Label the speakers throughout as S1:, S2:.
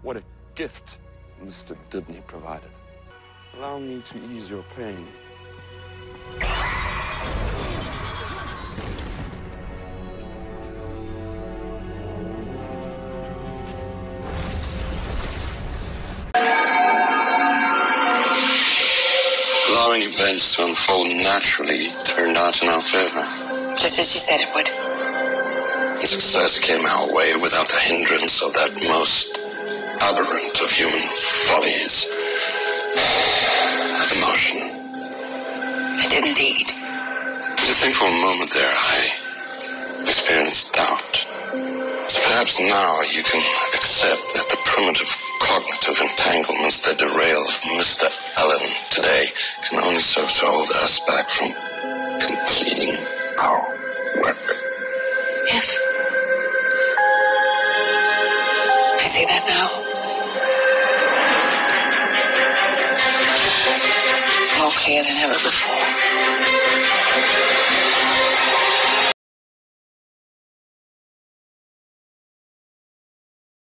S1: What a gift Mr. Dibney provided. Allow me to ease your pain. Allowing events to unfold naturally turned out in our favor.
S2: Just as you said it would.
S1: Success came our way without the hindrance of that most aberrant of human follies. Emotion.
S2: I did indeed.
S1: I think for a moment there I experienced doubt. So perhaps now you can accept that the primitive cognitive entanglements that derail Mr. Allen today can only serve to hold us back from completing our work.
S2: Yes. I see that now. More clear than ever before.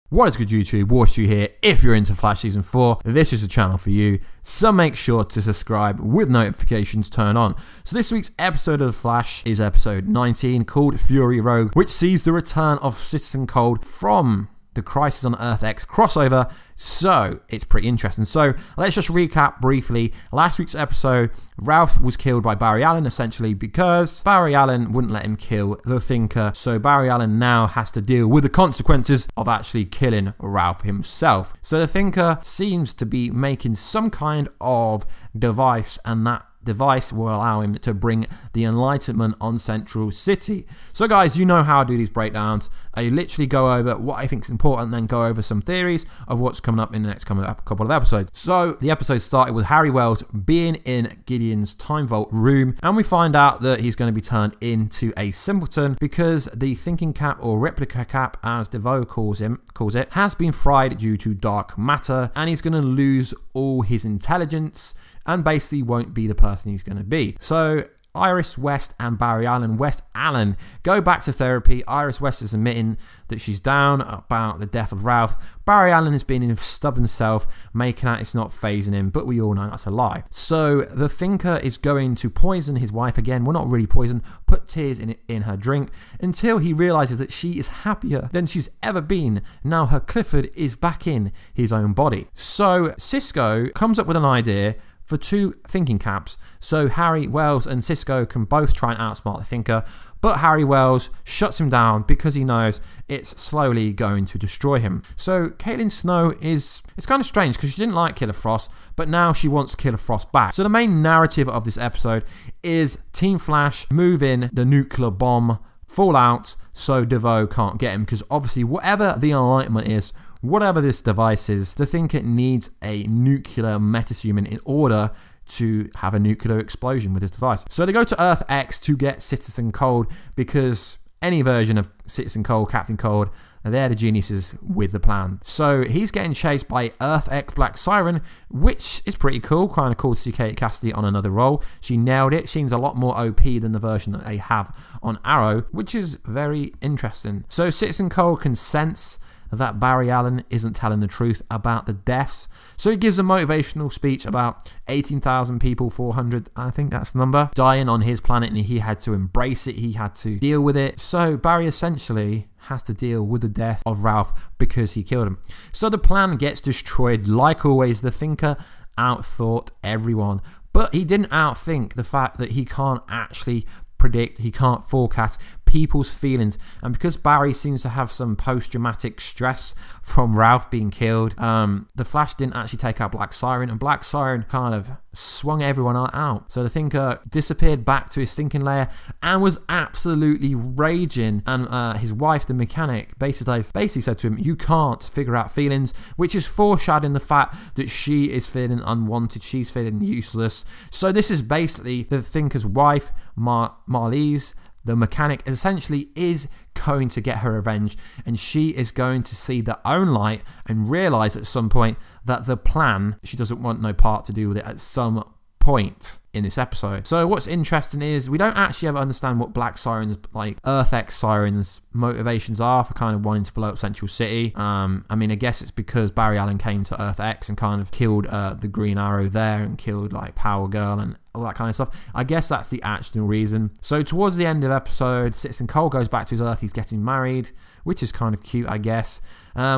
S3: What is good, YouTube? Warstu here. If you're into Flash Season 4, this is the channel for you, so make sure to subscribe with notifications turned on. So this week's episode of The Flash is episode 19, called Fury Rogue, which sees the return of Citizen Cold from the Crisis on Earth X crossover, so it's pretty interesting. So let's just recap briefly. Last week's episode, Ralph was killed by Barry Allen, essentially because Barry Allen wouldn't let him kill the Thinker, so Barry Allen now has to deal with the consequences of actually killing Ralph himself. So the Thinker seems to be making some kind of device, and that device will allow him to bring the Enlightenment on Central City. So guys, you know how I do these breakdowns. I literally go over what I think is important, and then go over some theories of what's coming up in the next couple of episodes. So the episode started with Harry Wells being in Gideon's time vault room, and we find out that he's going to be turned into a simpleton because the thinking cap, or replica cap as Devoe calls it, has been fried due to dark matter, and he's going to lose all his intelligence and basically won't be the person he's going to be. So Iris West and Barry Allen, West Allen, go back to therapy. Iris West is admitting that she's down about the death of Ralph. Barry Allen is being his stubborn self, making out it's not phasing him, but we all know that's a lie. So the Thinker is going to poison his wife again. Well, not really poison, put tears in her drink, until he realizes that she is happier than she's ever been. Now her Clifford is back in his own body. So Cisco comes up with an idea for two thinking caps, so Harry Wells and Cisco can both try and outsmart the Thinker, but Harry Wells shuts him down because he knows it's slowly going to destroy him. So Caitlin Snow it's kind of strange because she didn't like Killer Frost, but now she wants Killer Frost back. So the main narrative of this episode is Team Flash moving the nuclear bomb Fallout so Devoe can't get him, because obviously whatever the Enlightenment is, whatever this device is, the Thinker needs a nuclear metahuman in order to have a nuclear explosion with this device. So they go to Earth X to get Citizen Cold, because any version of Citizen Cold, Captain Cold, they're the geniuses with the plan. So he's getting chased by Earth X Black Siren, which is pretty cool. Kind of cool to see Kate Cassidy on another role. She nailed it. Seems a lot more OP than the version that they have on Arrow, which is very interesting. So Citizen Cold can sense that Barry Allen isn't telling the truth about the deaths, so he gives a motivational speech about 18,000 people, 400, I think that's the number, dying on his planet, and he had to embrace it, he had to deal with it. So Barry essentially has to deal with the death of Ralph because he killed him. So the plan gets destroyed. Like always, the Thinker outthought everyone, but he didn't outthink the fact that he can't actually predict, he can't forecast people's feelings, and because Barry seems to have some post-traumatic stress from Ralph being killed, the Flash didn't actually take out Black Siren, and Black Siren kind of swung everyone out. So the Thinker disappeared back to his thinking layer and was absolutely raging, and his wife, the mechanic, basically said to him, you can't figure out feelings, which is foreshadowing the fact that she is feeling unwanted, she's feeling useless. So this is basically the Thinker's wife, Marlize, the mechanic, essentially is going to get her revenge, and she is going to see the own light and realize at some point that the plan, she doesn't want no part to do with it at some point in this episode. So what's interesting is we don't actually ever understand what Black Siren's, like Earth X Siren's motivations are for kind of wanting to blow up Central City. I mean, I guess it's because Barry Allen came to Earth X and kind of killed the Green Arrow there and killed like Power Girl and all that kind of stuff. I guess that's the actual reason. So towards the end of episode, Citizen Cole goes back to his Earth. He's getting married, which is kind of cute, I guess.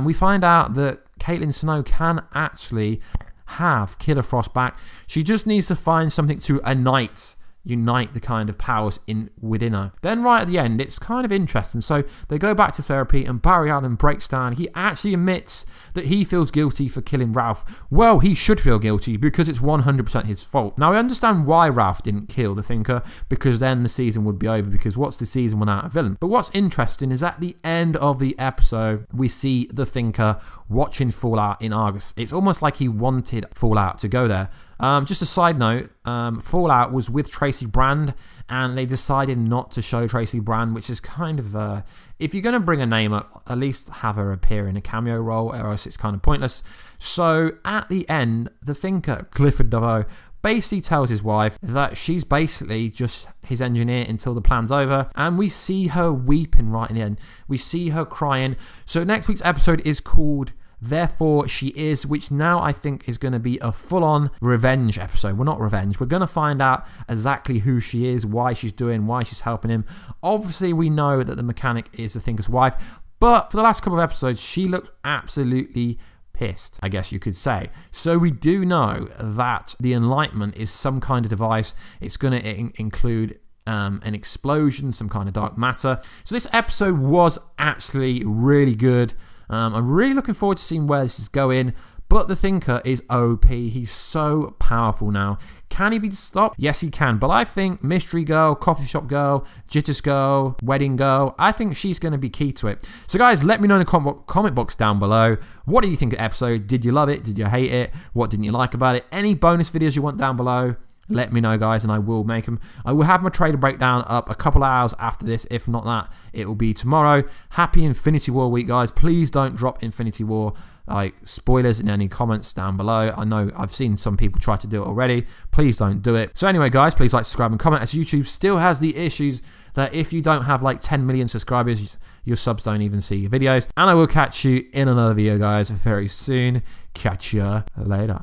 S3: We find out that Caitlin Snow can actually have Killer Frost back. She just needs to find something to unite the kind of powers within her. Then right at the end, it's kind of interesting. So they go back to therapy and Barry Allen breaks down. He actually admits that he feels guilty for killing Ralph. Well, he should feel guilty because it's 100% his fault. Now, I understand why Ralph didn't kill the Thinker, because then the season would be over, because what's the season without a villain? But what's interesting is at the end of the episode, we see the Thinker watching Fallout in Argus. It's almost like he wanted Fallout to go there. Just a side note, Fallout was with Tracy Brand and they decided not to show Tracy Brand, which is kind of, if you're going to bring a name up, at least have her appear in a cameo role, or else it's kind of pointless. So at the end, the Thinker, Clifford Devoe, basically tells his wife that she's basically just his engineer until the plan's over, and we see her weeping right in the end. We see her crying. So next week's episode is called Therefore She Is, which now I think is going to be a full-on revenge episode. Well, not revenge. We're going to find out exactly who she is, why she's doing, why she's helping him. Obviously, we know that the mechanic is the Thinker's wife, but for the last couple of episodes, she looked absolutely pissed, I guess you could say. So we do know that the Enlightenment is some kind of device. It's going to include an explosion, some kind of dark matter. So this episode was actually really good. I'm really looking forward to seeing where this is going. But the Thinker is OP. He's so powerful now. Can he be stopped? Yes, he can. But I think Mystery Girl, Coffee Shop Girl, Jitters Girl, Wedding Girl, I think she's going to be key to it. So guys, let me know in the comment box down below. What do you think of the episode? Did you love it? Did you hate it? What didn't you like about it? Any bonus videos you want down below? Let me know, guys, and I will make them. I will have my trailer breakdown up a couple of hours after this. If not that, it will be tomorrow. Happy Infinity War week, guys. Please don't drop Infinity War like spoilers in any comments down below. I know I've seen some people try to do it already. Please don't do it. So anyway, guys, please like, subscribe, and comment, as YouTube still has the issues that if you don't have like 10 million subscribers, your subs don't even see your videos. And I will catch you in another video, guys, very soon. Catch ya later.